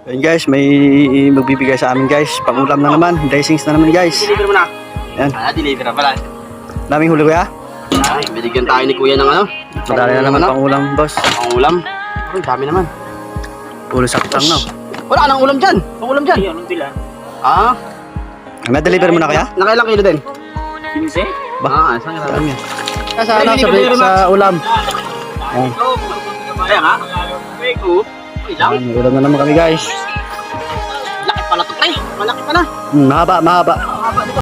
Ayun guys, may magbibigay sa amin guys. Pangulam na naman, dressings na naman guys. Deliver mo na. Yan. Deliver na pala. Daming huli kuya. Ay, binigyan tayo ni kuya ng ano. Madali na naman pangulam boss. Ang ulam. Ay, dami naman. Puro saktang no. Wala nang ulam dyan. Pangulam dyan. Anong bilan? Ah, Na-deliver mo na kaya? nakailang kilo din? 15? Ah, saan ka Dami yan. Sa ano, sa ulam. Ayan. Kaya nga. Okay, ko. Ayan, may ulam na naman kami guys. Laki pala to, pre. Malaki pala. Mahaba, mahaba.